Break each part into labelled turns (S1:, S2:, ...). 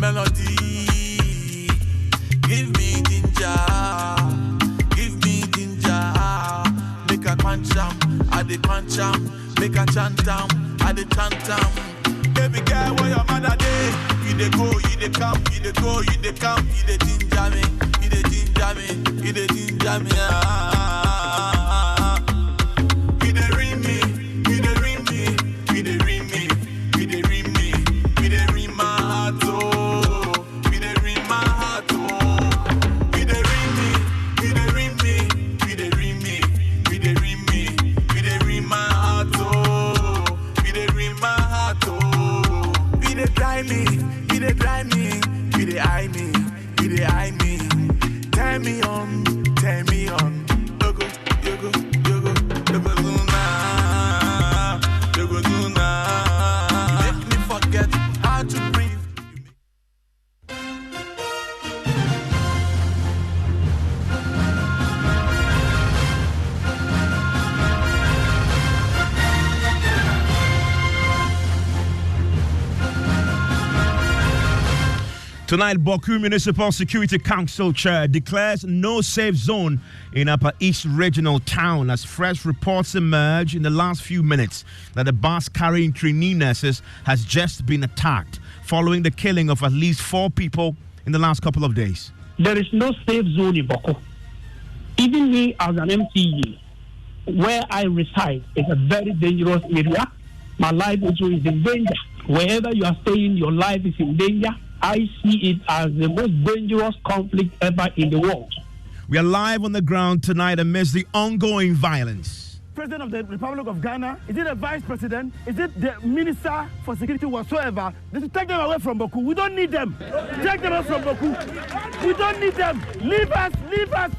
S1: melody. Give me ginger. Give me ginger. Make a quantum. I the quantum. Make a chantam. I the chantam. Baby girl, where your mother day? You dey go, you dey come, you dey go, you dey come, you dey ginger me, you dey ginger me, you dey ginger me. You dey ring me, you dey ring me, you dey ring me, you dey ring me, you dey ring my heart oh, you dey ring my heart oh. You dey ring me, you dey ring me, you dey ring me, you dey ring me, you dey ring my heart oh, you dey ring my heart oh. You dey drive me, you dey drive me, you dey eye me, you dey eye me. Turn me on, turn me on. Yogo, yogo, yogo, yogo zuna, yogo zuna. You make me forget how to breathe.
S2: Tonight, Baku Municipal Security Council Chair declares no safe zone in Upper East Regional Town as fresh reports emerge in the last few minutes that the bus carrying trainee nurses has just been attacked following the killing of at least 4 people in the last couple of days.
S3: There is no safe zone in Baku. Even me as an MCE, where I reside, is a very dangerous area. My life also is in danger. Wherever you are staying, your life is in danger. I see it as the most dangerous conflict ever in the world.
S2: We are live on the ground tonight amidst the ongoing violence.
S4: President of the Republic of Ghana, is it the Vice President, is it the Minister for Security whatsoever, they should take them away from Baku. We don't need them. Take them away from Baku. We don't need them. Leave us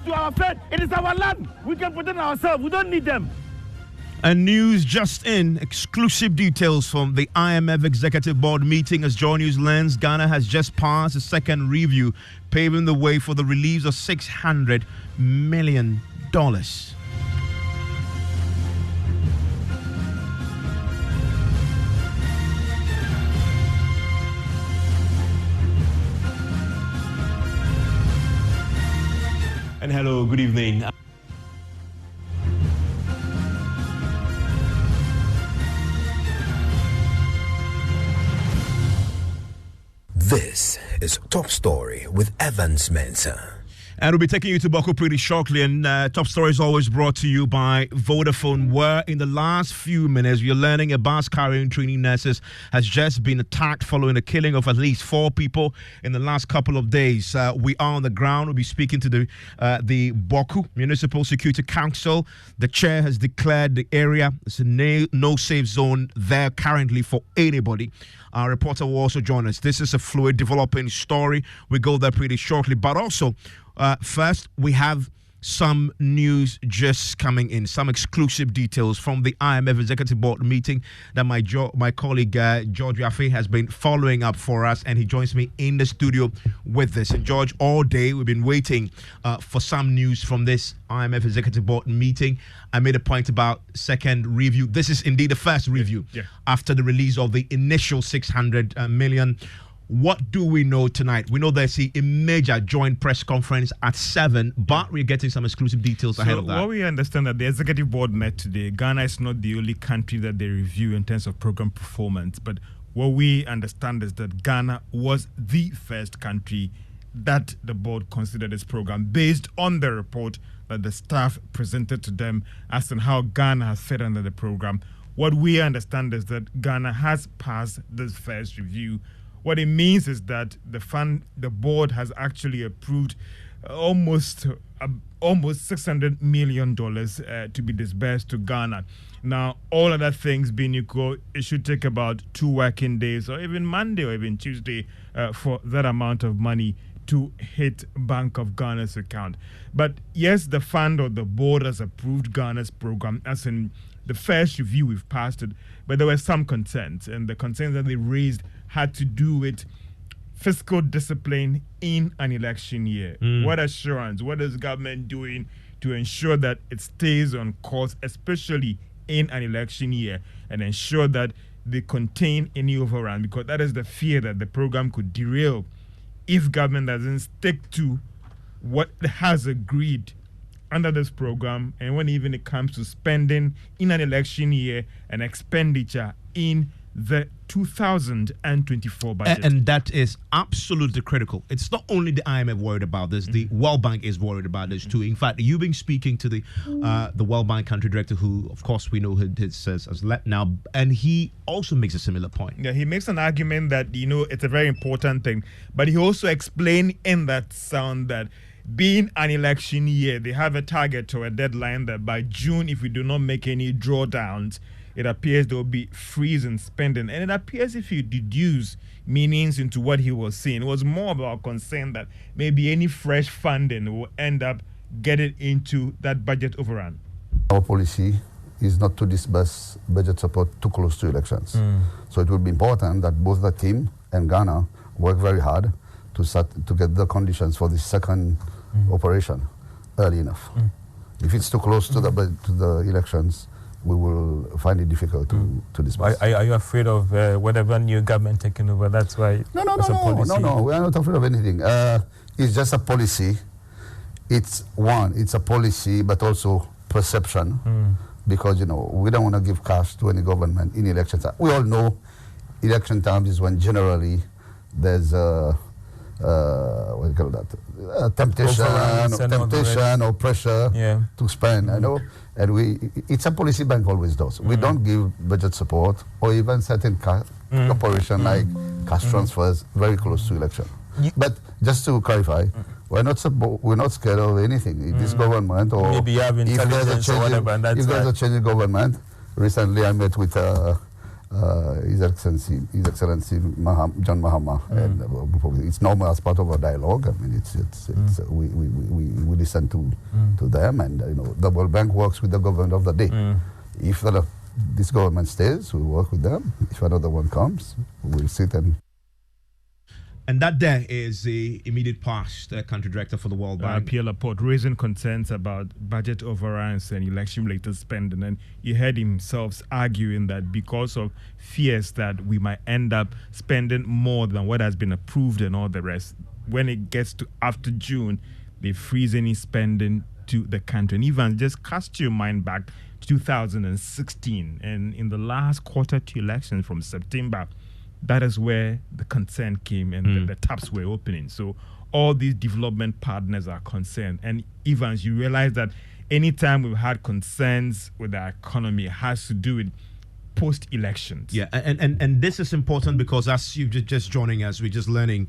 S4: to our fate. It is our land. We can protect ourselves. We don't need them.
S2: And news just in, exclusive details from the IMF Executive Board meeting as Joy News learns Ghana has just passed a second review, paving the way for the release of $600 million. And hello, good evening.
S5: This is Top Story with Evans Mensah.
S2: And we'll be taking you to Baku pretty shortly. And Top Story is always brought to you by Vodafone, where in the last few minutes, we're learning a bus carrying trainee nurses has just been attacked following the killing of at least 4 people in the last couple of days. We are on the ground. We'll be speaking to the Baku Municipal Security Council. The chair has declared the area is a no safe zone there currently for anybody. Our reporter will also join us. This is a fluid developing story. We go there pretty shortly. But also, first, we have some news just coming in, some exclusive details from the IMF Executive Board meeting that my colleague George Yafe has been following up for us, and he joins me in the studio with this. And George, all day we've been waiting for some news from this IMF Executive Board meeting. I made a point about second review. This is indeed the first review after the release of the initial $600 million. What do we know tonight? We know there's a major joint press conference at 7, but we're getting some exclusive details ahead of that.
S6: What we understand that the executive board met today. Ghana is not the only country that they review in terms of program performance, but what we understand is that Ghana was the first country that the board considered this program based on the report that the staff presented to them as to how Ghana has fared under the program. What we understand is that Ghana has passed this first review. What it means is that the board has actually approved almost $600 million to be disbursed to Ghana. Now, all other things being equal, it should take about 2 working days or even Monday or even Tuesday for that amount of money to hit Bank of Ghana's account. But yes, the fund or the board has approved Ghana's program, as in the first review we've passed it, but there were some concerns, and the concerns that they raised had to do with fiscal discipline in an election year. What assurance, what is government doing to ensure that it stays on course, especially in an election year, and ensure that they contain any overrun, because that is the fear that the program could derail if government doesn't stick to what it has agreed under this program, and when even it comes to spending in an election year and expenditure in the 2024 budget.
S2: And that is absolutely critical. It's not only the IMF worried about this, the World Bank is worried about this too. In fact, you've been speaking to the World Bank country director, who, of course, we know has left now, and he also makes a similar point.
S6: Yeah, he makes an argument that, it's a very important thing, but he also explained in that sound that being an election year, they have a target or a deadline that by June, if we do not make any drawdowns, it appears there will be freeze in spending. And it appears if you deduce meanings into what he was saying, it was more about concern that maybe any fresh funding will end up getting into that budget overrun.
S7: Our policy is not to disburse budget support too close to elections. So it will be important that both the team and Ghana work very hard to get the conditions for the second operation early enough. If it's too close to the elections, we will find it difficult to disburse.
S8: Are you afraid of whatever new government taking over? That's why
S7: No. We are not afraid of anything. It's just a policy. It's a policy, but also perception. Because, we don't want to give cash to any government in election time. We all know election time is when generally there's what do you call that? Temptation or pressure to spend. I know, and it's a policy bank always does. We don't give budget support or even certain operation like cash transfers very close to election. But just to clarify, we're not scared of anything. If this government or
S8: maybe you have intelligence or whatever, and that's
S7: if there's a change in government. Recently, I met with His Excellency John Mahama, and it's normal as part of a dialogue. I mean, we listen to them, and the World Bank works with the government of the day. If this government stays, we work with them. If another one comes, we'll sit
S2: And that there is the immediate past country director for the World Bank.
S6: Pierre Laporte raising concerns about budget overruns and election-related spending. And you heard himself arguing that because of fears that we might end up spending more than what has been approved and all the rest, when it gets to after June, they freeze any spending to the country. And even just cast your mind back to 2016. And in the last quarter to elections from September, that is where the concern came and the taps were opening. So all these development partners are concerned. And Evans, you realize that anytime we've had concerns with our economy, it has to do with post-elections.
S2: Yeah, and this is important because as you're just joining us, we're just learning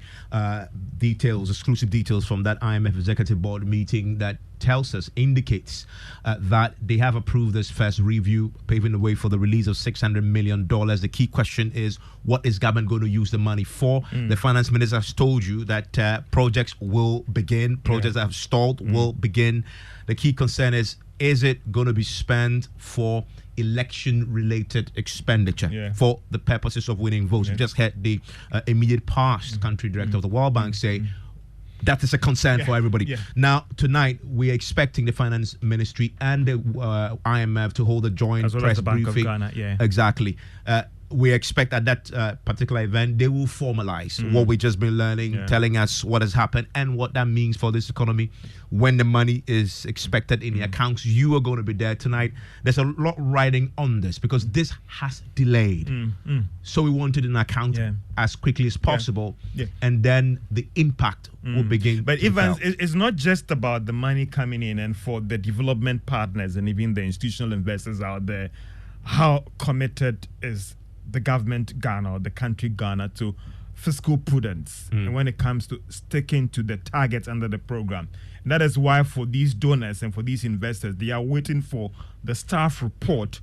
S2: exclusive details from that IMF Executive Board meeting that indicates that they have approved this first review, paving the way for the release of $600 million. The key question is, what is government going to use the money for? The finance minister has told you that projects will begin. Projects that have stalled will begin. The key concern is it going to be spent for election-related expenditure for the purposes of winning votes? We just heard the immediate past country director of the World Bank say that is a concern for everybody. Now, tonight, we're expecting the finance ministry and the IMF to hold a joint
S6: as well
S2: press
S6: as the Bank
S2: briefing.
S6: of Ghana,
S2: Exactly. We expect at that particular event, they will formalize what we've just been learning, telling us what has happened and what that means for this economy, when the money is expected in the accounts. You are going to be there tonight. There's a lot riding on this because this has delayed. So we want it in account as quickly as possible, and then the impact will begin.
S6: But Evans, it's not just about the money coming in, and for the development partners and even the institutional investors out there, how committed is the government Ghana or the country Ghana to fiscal prudence and when it comes to sticking to the targets under the program. And that is why for these donors and for these investors, they are waiting for the staff report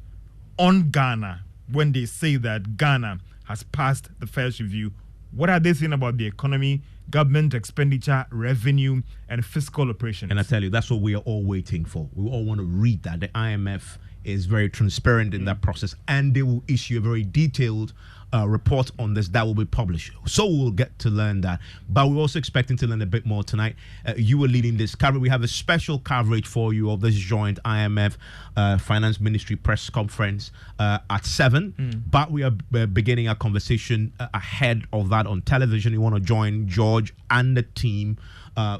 S6: on Ghana when they say that Ghana has passed the first review. What are they saying about the economy, government expenditure, revenue, and fiscal operations?
S2: And I tell you, that's what we are all waiting for. We all want to read that. The IMF is very transparent in that process, and they will issue a very detailed report on this that will be published. So we'll get to learn that. But we're also expecting to learn a bit more tonight. You were leading this coverage. We have a special coverage for you of this joint IMF Finance Ministry press conference at 7. But we are beginning our conversation ahead of that on television. You want to join George and the team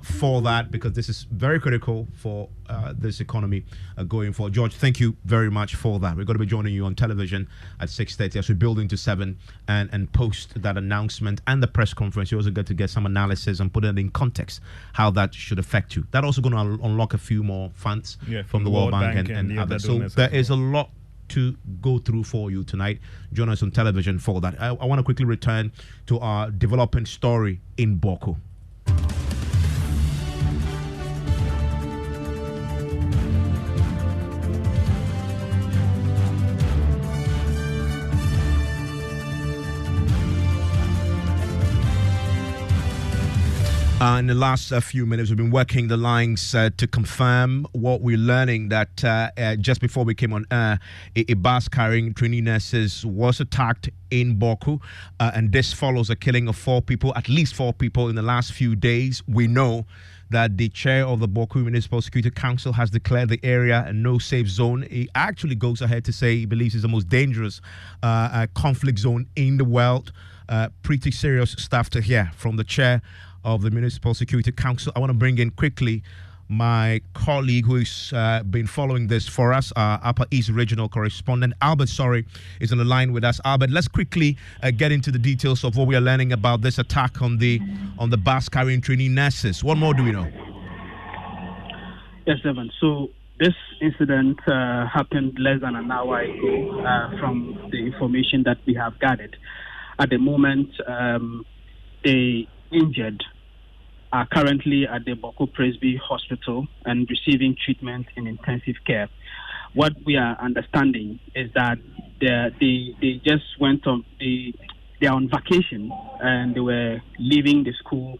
S2: for that, because this is very critical for this economy going forward. George, thank you very much for that. We're going to be joining you on television at 6:30 as we build into 7 and post that announcement and the press conference. You also get to get some analysis and put it in context how that should affect you. That's also going to unlock a few more funds from the World Bank and others. So there is a lot to go through for you tonight. Join us on television for that. I want to quickly return to our developing story in Boko. In the last few minutes, we've been working the lines to confirm what we're learning, that just before we came on air, a bus carrying trainee nurses was attacked in Boku, and this follows a killing of 4 people, at least 4 people in the last few days. We know that the chair of the Boku Municipal Security Council has declared the area a no-safe zone. He actually goes ahead to say he believes it's the most dangerous conflict zone in the world. Pretty serious stuff to hear from the chair of the Municipal Security Council. I want to bring in quickly my colleague who's been following this for us, Upper East Regional Correspondent Albert Sorry is on the line with us. Albert, let's quickly get into the details of what we are learning about this attack on the bus carrying trainee nurses. What more do we know?
S3: Yes, Evan. So this incident happened less than an hour ago from the information that we have gathered. At the moment, the injured are currently at the Boko Presby Hospital and receiving treatment in intensive care. What we are understanding is that they just went on, they are on vacation and they were leaving the school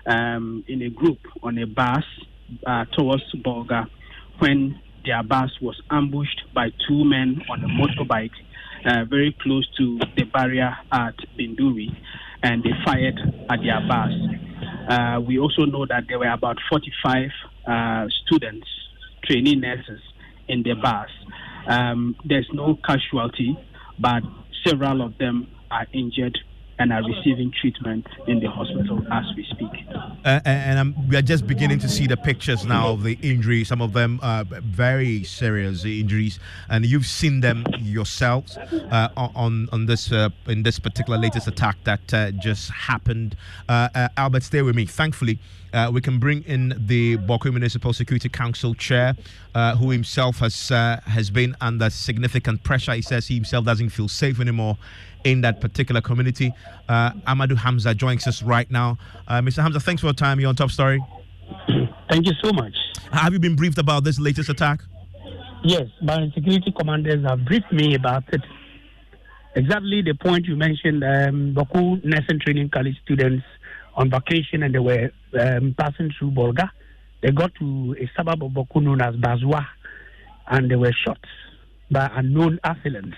S3: in a group on a bus towards Bolga when their bus was ambushed by 2 men on a motorbike very close to the barrier at Binduri, and they fired at their bus. We also know that there were about 45 students, trainee nurses in the bus. There's no casualty, but several of them are injured and are receiving treatment in the hospital as we speak.
S2: We are just beginning to see the pictures now of the injuries. Some of them very serious injuries, and you've seen them yourselves on this in this particular latest attack that just happened. Albert, stay with me. Thankfully, we can bring in the Boko Municipal Security Council chair, who himself has been under significant pressure. He says he himself doesn't feel safe anymore in that particular community. Amadou Hamza joins us right now. Mr. Hamza, thanks for your time. You're on Top Story.
S3: Thank you so much.
S2: Have you been briefed about this latest attack?
S3: Yes, my security commanders have briefed me about it. Exactly the point you mentioned, Boku Nursing Training College students on vacation, and they were passing through Bolga. They got to a suburb of Boku known as Bazwa, and they were shot by unknown assailants.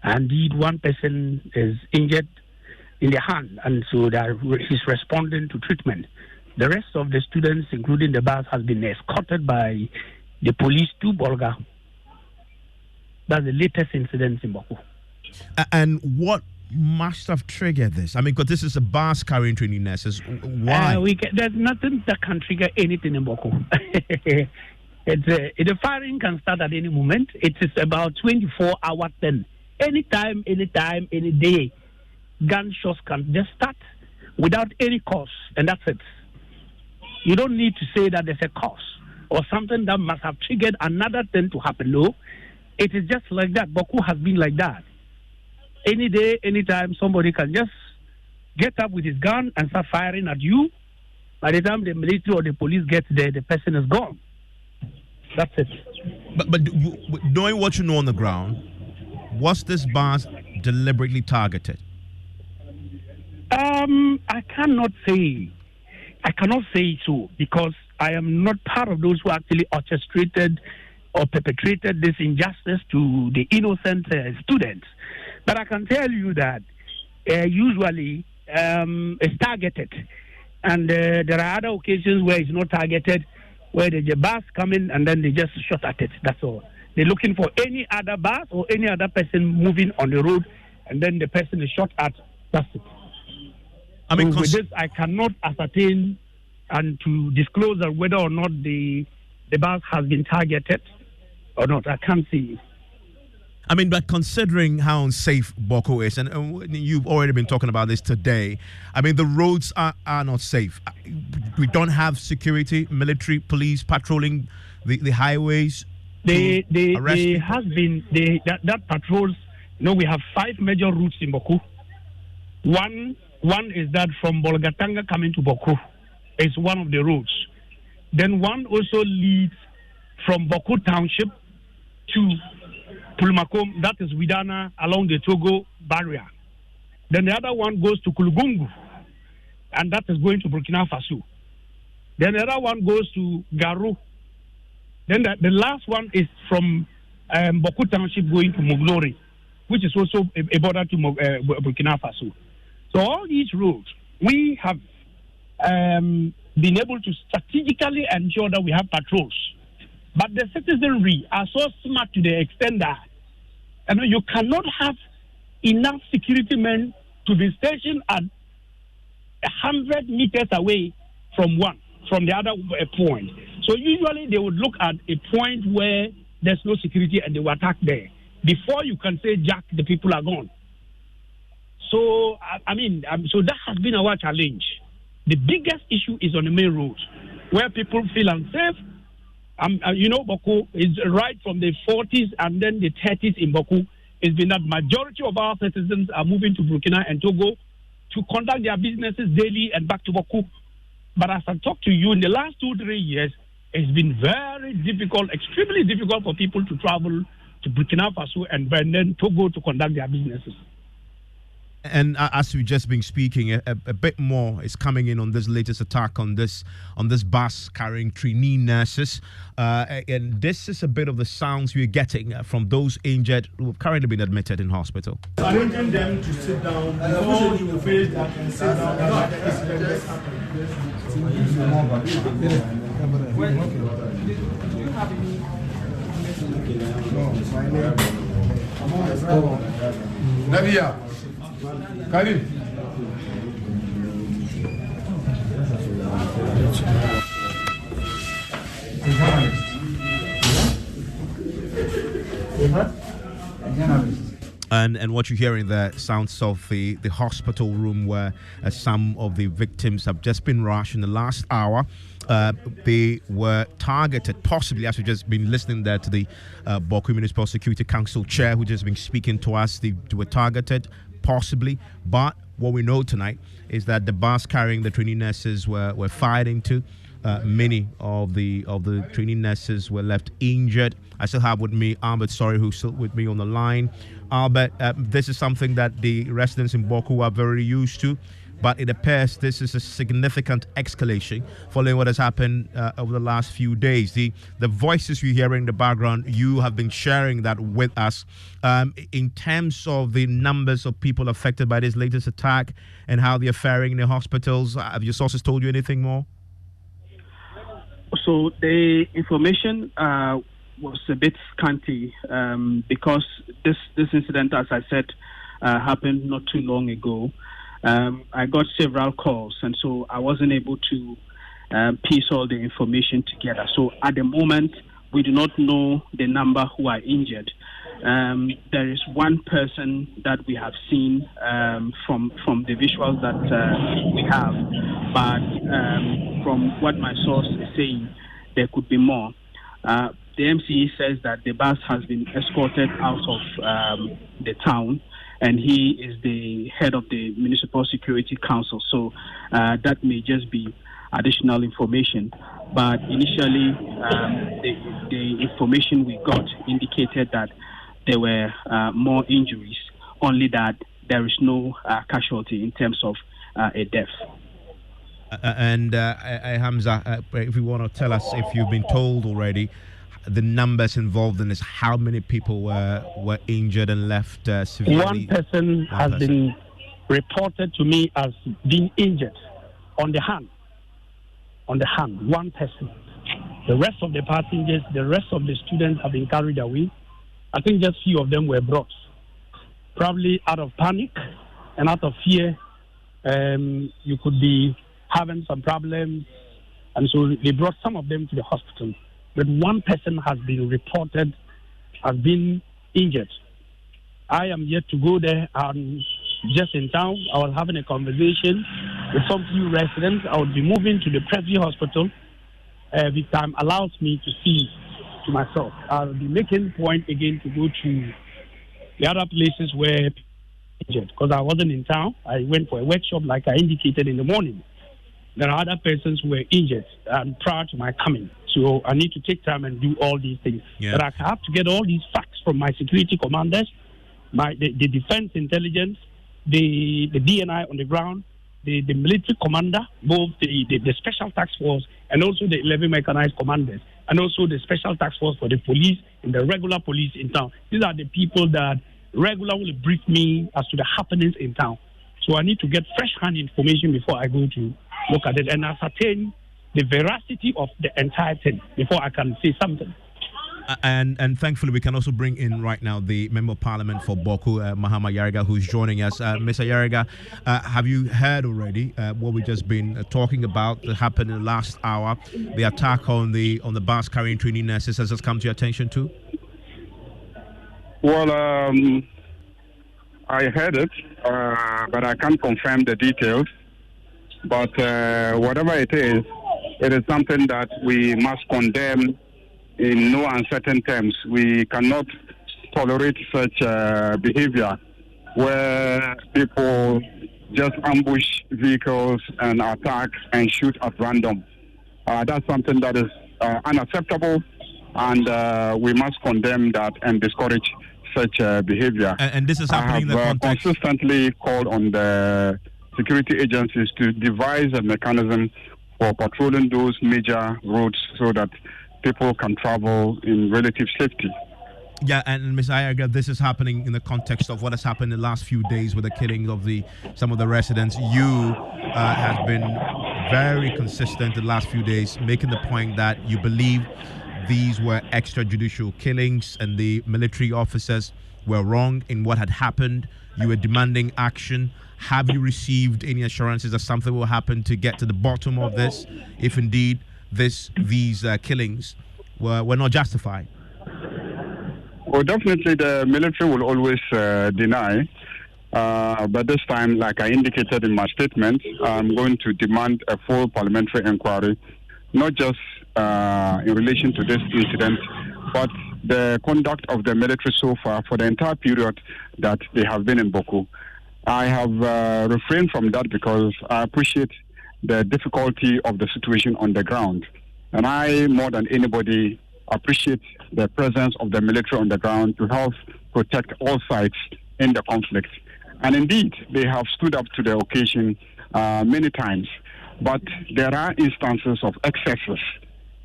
S3: Indeed, one person is injured in the hand, and so he's responding to treatment. The rest of the students, including the bus, has been escorted by the police to Bolga. That's the latest incident in Boku.
S2: And what must have triggered this? I mean, because this is a bus carrying trainee nurses. Why?
S3: There's nothing that can trigger anything in Boku. The firing can start at any moment. It is about 24 hours then. Anytime, any day, gunshots can just start without any cause, and that's it. You don't need to say that there's a cause or something that must have triggered another thing to happen. No, it is just like that. Boku has been like that. Any day, anytime, somebody can just get up with his gun and start firing at you. By the time the military or the police gets there, the person is gone. That's it.
S2: But knowing what you know on the ground, was this bus deliberately targeted?
S3: I cannot say so, because I am not part of those who actually orchestrated or perpetrated this injustice to the innocent students. But I can tell you that usually is targeted. And there are other occasions where it's not targeted, where there's a bus coming and then they just shot at it. That's all. They're looking for any other bus or any other person moving on the road, and then the person is shot at. That's it.
S2: I mean,
S3: so with this, I cannot ascertain and to disclose whether or not the bus has been targeted or not. I can't see.
S2: I mean, but considering how unsafe Boko is, and you've already been talking about this today, I mean, the roads are not safe. We don't have security, military, police patrolling the highways.
S3: There has been that patrols. You know, we have 5 major routes in Boko. One is that from Bolgatanga coming to Boko. It's one of the routes. Then one also leads from Boko Township to Pulmakom, that is Widana, along the Togo barrier. Then the other one goes to Kulugungu, and that is going to Burkina Faso. Then the other one goes to Garu. Then the last one is from Boko Township going to Moglori, which is also a border to Burkina Faso. So all these roads, we have been able to strategically ensure that we have patrols. But the citizenry are so smart to the extent that you cannot have enough security men to be stationed at 100 meters away from the other point. So usually they would look at a point where there's no security and they will attack there. Before you can say, Jack, the people are gone. So, so that has been our challenge. The biggest issue is on the main road, where people feel unsafe. Boko is right from the 40s and then the 30s in Boko. It's been that majority of our citizens are moving to Burkina and Togo to conduct their businesses daily and back to Boko. But as I talk to you, in the last 2-3 years, it's been very difficult, extremely difficult for people to travel to Burkina Faso and then Togo to conduct their businesses.
S2: And as we've just been speaking, a bit more is coming in on this latest attack on this bus carrying trainee nurses. And this is a bit of the sounds we're getting from those injured who have currently been admitted in hospital.
S4: Arranging them to sit down before you finish that and sit down.
S9: Nabia, Karim.
S2: And what you're hearing there sounds of the hospital room where some of the victims have just been rushed in the last hour. They were targeted, possibly, as we've just been listening there to the Boko Municipal Security Council chair who just been speaking to us. They were targeted, possibly, but what we know tonight is that the bus carrying the trainee nurses were fired into. Many of the trainee nurses were left injured. I still have with me Albert Sorry, who's still with me on the line. Albert, this is something that the residents in Boko are very used to, but it appears this is a significant escalation following what has happened over the last few days. The voices you hear in the background, you have been sharing that with us. In terms of the numbers of people affected by this latest attack and how they're faring in the hospitals, have your sources told you anything more?
S3: So the information was a bit scanty because this incident, as I said, happened not too long ago. I got several calls, and so I wasn't able to piece all the information together. So at the moment, we do not know the number who are injured. There is one person that we have seen from the visuals that we have, but from what my source is saying, there could be more. The MCE says that the bus has been escorted out of the town, and he is the head of the Municipal Security Council, so that may just be additional information. But initially, the information we got indicated that there were more injuries, only that there is no casualty in terms of a death.
S2: Hamza, if you want to tell us if you've been told already the numbers involved in this, how many people were injured and left severely?
S3: One person has been reported to me as being injured on the hand. One person. The rest of the passengers, the rest of the students have been carried away. I think just few of them were brought, probably out of panic and out of fear. You could be having some problems, and so they brought some of them to the hospital. But one person has been reported as being injured. I am yet to go there. I'm just in town. I was having a conversation with some few residents. I would be moving to the Privy Hospital if time allows me to see to myself. I'll be making point again to go to the other places where injured, because I wasn't in town. I went for a workshop like I indicated in the morning. There are other persons who were injured prior to my coming. So I need to take time and do all these things.
S2: Yeah.
S3: But I have to get all these facts from my security commanders, the defense intelligence, the DNI on the ground, the military commander, both the special task force and also the 11 mechanized commanders, and also the special task force for the police and the regular police in town. These are the people that regularly brief me as to the happenings in town. So I need to get fresh-hand information before I go to look at it and ascertain the veracity of the entire thing before I can say something.
S2: And thankfully, we can also bring in right now the Member of Parliament for Boku, Mahama Yariga, who's joining us. Mr. Yariga, have you heard already what we've just been talking about that happened in the last hour? The attack on the bus carrying trainee nurses. Has this come to your attention too?
S10: Well, I heard it, but I can't confirm the details. But whatever it is something that we must condemn in no uncertain terms. We cannot tolerate such behavior where people just ambush vehicles and attack and shoot at random. That's something that is unacceptable, and we must condemn that and discourage such behavior.
S2: And this is happening in the context.
S10: Consistently called on the security agencies to devise a mechanism for patrolling those major roads so that people can travel in relative safety.
S2: Yeah, and Ms. Ayaga, this is happening in the context of what has happened in the last few days with the killing of some of the residents. You have been very consistent in the last few days, making the point that you believe these were extrajudicial killings and the military officers were wrong in what had happened. You were demanding action. Have you received any assurances that something will happen to get to the bottom of this, if indeed these killings were not justified?
S10: Well, definitely the military will always deny. But this time, like I indicated in my statement, I'm going to demand a full parliamentary inquiry, not just in relation to this incident, but the conduct of the military so far for the entire period that they have been in Boku. I have refrained from that because I appreciate the difficulty of the situation on the ground. And I, more than anybody, appreciate the presence of the military on the ground to help protect all sides in the conflict. And indeed, they have stood up to the occasion many times. But there are instances of excesses,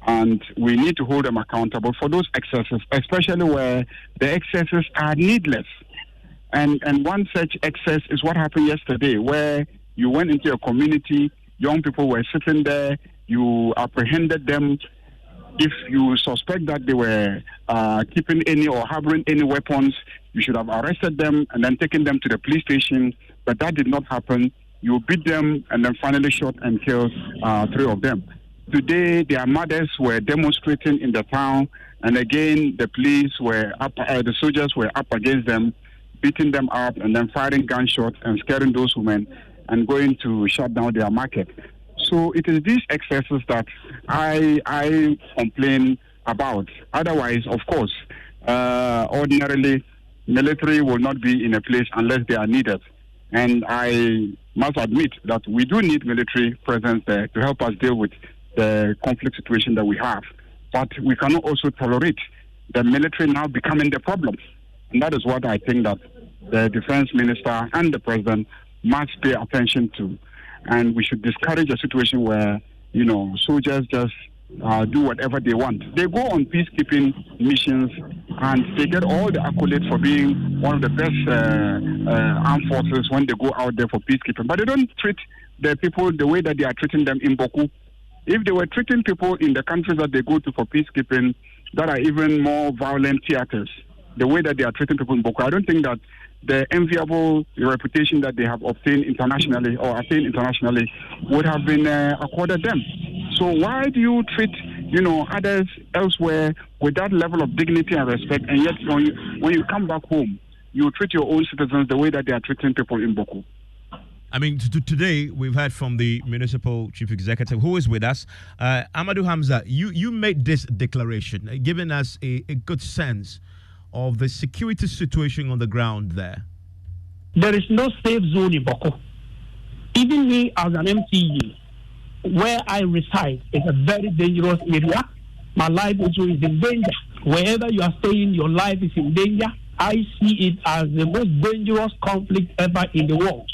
S10: and we need to hold them accountable for those excesses, especially where the excesses are needless. And one such excess is what happened yesterday, where you went into a community, young people were sitting there, you apprehended them. If you suspect that they were keeping any or harboring any weapons, you should have arrested them and then taken them to the police station. But that did not happen. You beat them and then finally shot and killed 3 of them. Today, their mothers were demonstrating in the town, and again, the police were up, the soldiers were up against them, beating them up and then firing gunshots and scaring those women and going to shut down their market. So it is these excesses that I complain about. Otherwise, of course, ordinarily, military will not be in a place unless they are needed. And I must admit that we do need military presence there to help us deal with the conflict situation that we have. But we cannot also tolerate the military now becoming the problem. And that is what I think that the defense minister and the president must pay attention to. And we should discourage a situation where, soldiers just do whatever they want. They go on peacekeeping missions and they get all the accolades for being one of the best armed forces when they go out there for peacekeeping. But they don't treat the people the way that they are treating them in Boku. If they were treating people in the countries that they go to for peacekeeping that are even more violent theaters, the way that they are treating people in Boku, I don't think that the enviable reputation that they have obtained internationally or attained internationally would have been accorded them. So why do you treat, others elsewhere with that level of dignity and respect, and yet when you come back home, you treat your own citizens the way that they are treating people in Boku?
S2: I mean, today we've heard from the municipal chief executive who is with us. Amadou Hamza, you made this declaration, giving us a good sense of the security situation on the ground there.
S3: There is no safe zone in Boko. Even me as an MCE, where I reside is a very dangerous area. My life also is in danger. Wherever you are staying, your life is in danger. I see it as the most dangerous conflict ever in the world.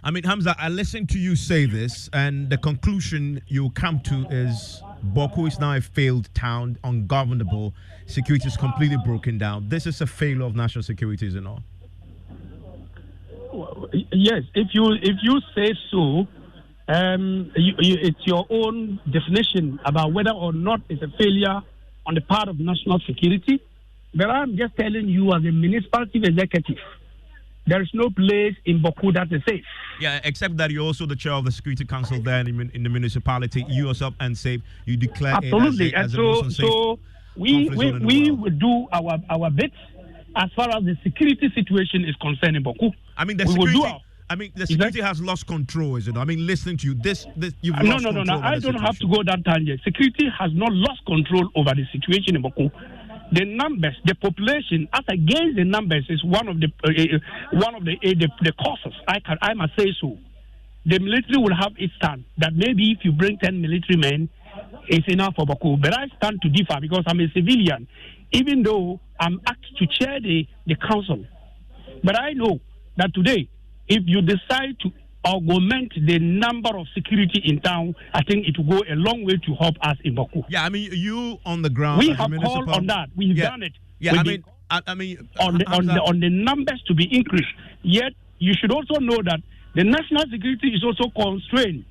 S2: I mean, Hamza, I listened to you say this, and the conclusion you come to is Boko is now a failed town, ungovernable, security is completely broken down. This is a failure of national security, is it not?
S3: Yes, if you say so, it's your own definition about whether or not it's a failure on the part of national security. But I'm just telling you, as a municipal chief executive, there is no place in Boku that is safe.
S2: Yeah, except that you're also the chair of the Security Council there in the municipality. You yourself unsafe. You declare
S3: absolutely.
S2: it as
S3: and
S2: a most unsafe.
S3: So we will do our bit as far as the security situation is concerned in Boku.
S2: I mean, the security has lost control, is it? I mean, listening to you, you've lost control.
S3: No. I don't have to go that tangent. Security has not lost control over the situation in Boku. The numbers, the population, as against the numbers, is one of the causes. I must say so. The military will have its stand that maybe if you bring 10 military men, it's enough for Boko. But I stand to differ because I'm a civilian, even though I'm asked to chair the council. But I know that today, if you decide to augment the number of security in town, I think it will go a long way to help us in Boku.
S2: Yeah, I mean, you on the ground.
S3: We have called on that. We've done it.
S2: Yeah,
S3: on the numbers to be increased. Yet, you should also know that the national security is also constrained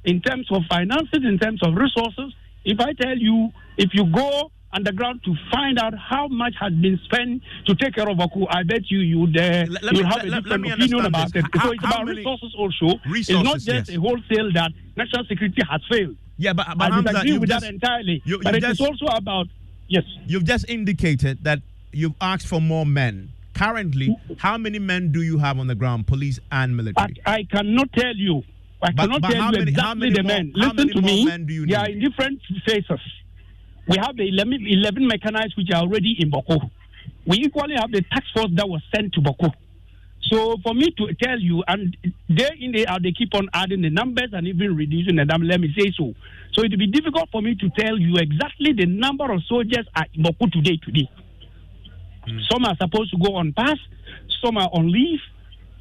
S3: in terms of finances, in terms of resources. If I tell you, if you go underground to find out how much has been spent to take care of Boku, I bet you'll have a different opinion about it. So it's about resources also. It's not just a wholesale that national security has failed.
S2: Yeah, but
S3: I disagree with that entirely. But it is also about, yes.
S2: You've just indicated that you've asked for more men. Currently, how many men do you have on the ground, police and military?
S3: I cannot tell you. I cannot tell you exactly the men. Listen to me. They are in different phases. We have the 11 mechanized which are already in Boko. We equally have the task force that was sent to Boko. So for me to tell you, and day in, day out, they keep on adding the numbers and even reducing the numbers, let me say so. So it will be difficult for me to tell you exactly the number of soldiers at Boko today. Some are supposed to go on pass, some are on leave,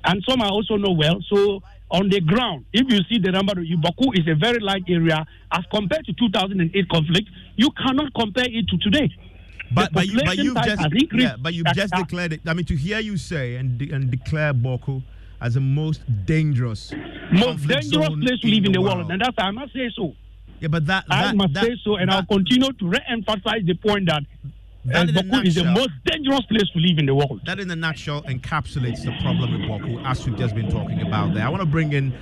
S3: and some are also not well. So on the ground, if you see the number of Boku is a very large area as compared to 2008 conflict, you cannot compare it to today.
S2: But you've just declared it. I mean, to hear you say and declare Boku as the most dangerous
S3: place to live in the world, and that's I must say so.
S2: Yeah, but
S3: I must say so, and I'll continue to re-emphasize the point that Boku is the most dangerous place to live in the world.
S2: That, in a nutshell, encapsulates the problem with Boku, as we've just been talking about there. I want to bring in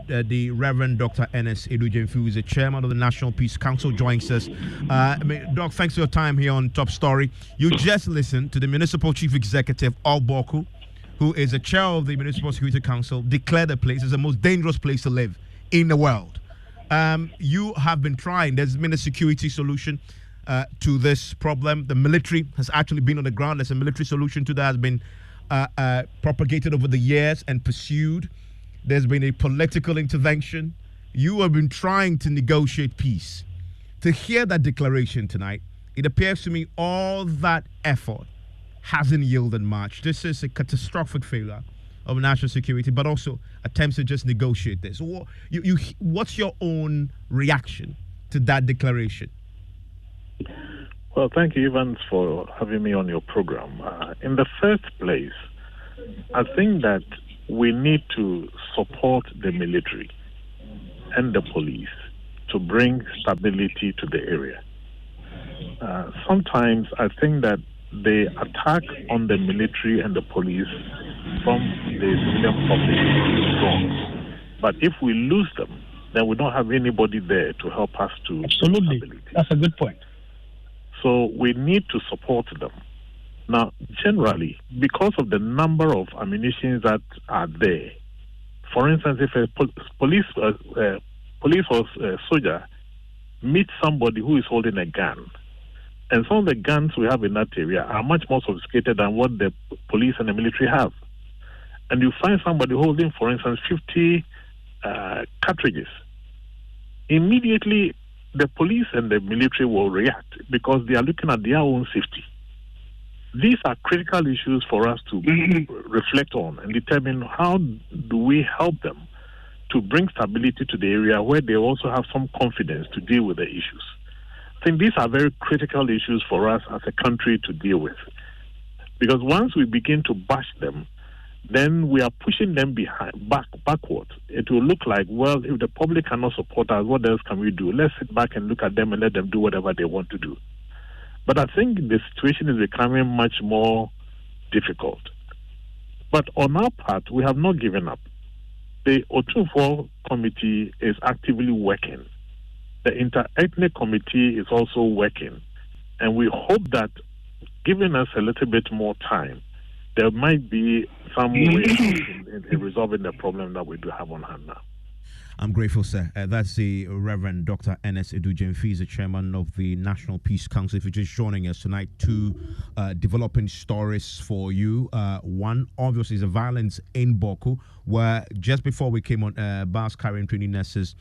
S2: the Reverend Dr. Enes Edujemfu, who is the chairman of the National Peace Council, joins us. Doc, thanks for your time here on Top Story. You just listened to the municipal chief executive of Boku, who is the chair of the Municipal Security Council, declared the place as the most dangerous place to live in the world. You have been trying. There's been a security solution to this problem. The military has actually been on the ground. There's a military solution to that has been propagated over the years and pursued. There's been a political intervention. You have been trying to negotiate peace. To hear that declaration tonight, it appears to me all that effort hasn't yielded much. This is a catastrophic failure of national security, but also attempts to just negotiate this. What's your own reaction to that declaration?
S11: Well, thank you, Evans, for having me on your program. In the first place, I think that we need to support the military and the police to bring stability to the area. Sometimes I think that the attack on the military and the police from the civilian public is strong. But if we lose them, then we don't have anybody there to help us to
S3: Absolutely.
S11: stability.
S3: That's a good point.
S11: So we need to support them. Now, generally, because of the number of ammunition that are there, for instance, if a police or soldier meets somebody who is holding a gun, and some of the guns we have in that area are much more sophisticated than what the police and the military have. And you find somebody holding, for instance, 50 cartridges. Immediately, the police and the military will react because they are looking at their own safety. These are critical issues for us to reflect on and determine how do we help them to bring stability to the area where they also have some confidence to deal with the issues. I think these are very critical issues for us as a country to deal with. Because once we begin to bash them, then we are pushing them backwards. It will look like, well, if the public cannot support us, what else can we do? Let's sit back and look at them and let them do whatever they want to do. But I think the situation is becoming much more difficult. But on our part, we have not given up. The Otunfo committee is actively working. The inter-ethnic committee is also working. And we hope that, giving us a little bit more time, there might be some way in resolving the problem that we do have on hand now.
S2: I'm grateful, sir. That's the Reverend Dr. Ernest Edujemfi, the chairman of the National Peace Council. If you're just joining us tonight, two developing stories for you. One, obviously, is the violence in Boku, where just before we came on, bus carrying training nurses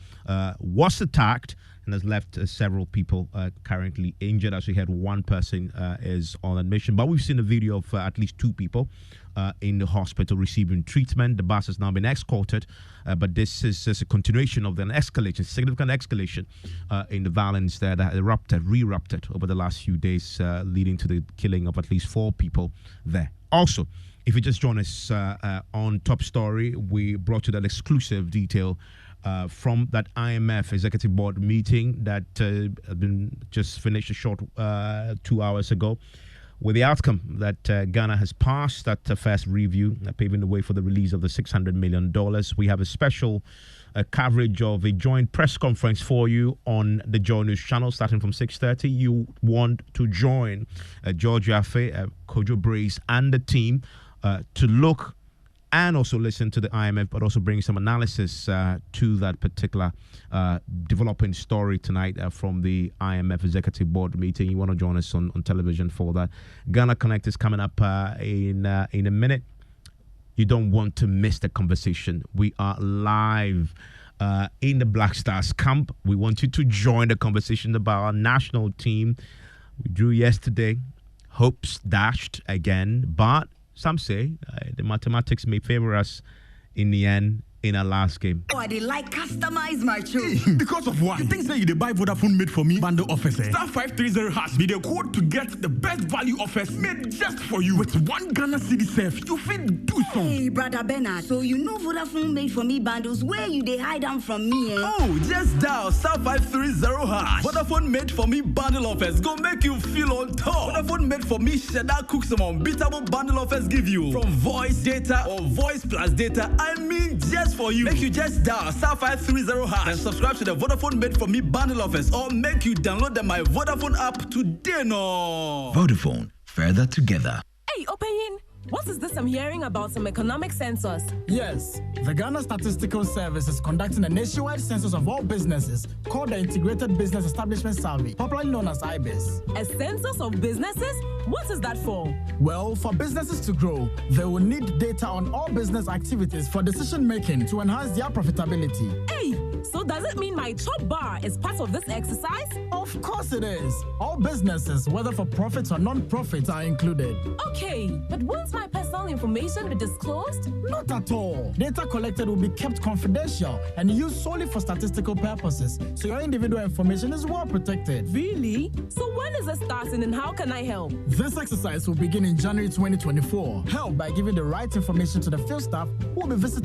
S2: was attacked and has left several people currently injured. As we had, one person is on admission. But we've seen a video of at least two people in the hospital receiving treatment. The bus has now been escorted, but this is just a continuation of an escalation, significant escalation in the violence that re-erupted over the last few days, leading to the killing of at least 4 people there. Also, if you just join us on Top Story, we brought you that exclusive detail from that IMF Executive Board meeting that had been just finished a short 2 hours ago, with the outcome that Ghana has passed that first review, paving the way for the release of the $600 million. We have a special coverage of a joint press conference for you on the Joy News channel starting from 6:30. You want to join George Yaffe, Kojo Brace, and the team to look and also listen to the IMF, but also bring some analysis to that particular developing story tonight from the IMF Executive Board meeting. You want to join us on television for that. Ghana Connect is coming up in a minute. You don't want to miss the conversation. We are live in the Black Stars camp. We want you to join the conversation about our national team. We drew yesterday. Hopes dashed again, but some say the mathematics may favor us in the end in our last game.
S12: Oh, I did like customize my tune.
S13: Because of what? You think say you buy Vodafone made for me bundle offers? Star 530 hash be the code to get the best value offers made just for you. With 1 Ghana cedi safe, you fit do some.
S12: Hey, brother Bernard, so you know Vodafone made for me bundles where you they hide them from me, eh?
S14: Oh, just dial star 530 hash. Vodafone made for me bundle offers go make you feel on top. Vodafone made for me cheddar cook some unbeatable bundle offers give you from voice data or voice plus data. I mean just for you. Make you just dial star 530 hash and subscribe to the Vodafone made for me bundle offers, or make you download the My Vodafone app today. No.
S5: Vodafone, further together.
S15: Hey, Opeyin, what is this I'm hearing about some economic census?
S16: Yes, the Ghana Statistical Service is conducting a nationwide census of all businesses called the Integrated Business Establishment Survey, popularly known as IBIS.
S15: A census of businesses? What is that for?
S16: Well, for businesses to grow, they will need data on all business activities for decision making to enhance their profitability.
S15: Hey, so So does it mean my top bar is part of this exercise?
S16: Of course it is. All businesses, whether for profits or non-profits, are included.
S15: Okay, but won't my personal information be disclosed?
S16: Not at all. Data collected will be kept confidential and used solely for statistical purposes, so your individual information is well protected.
S15: Really? So when is it starting and how can I help?
S16: This exercise will begin in January 2024. Help by giving the right information to the field staff who will be visiting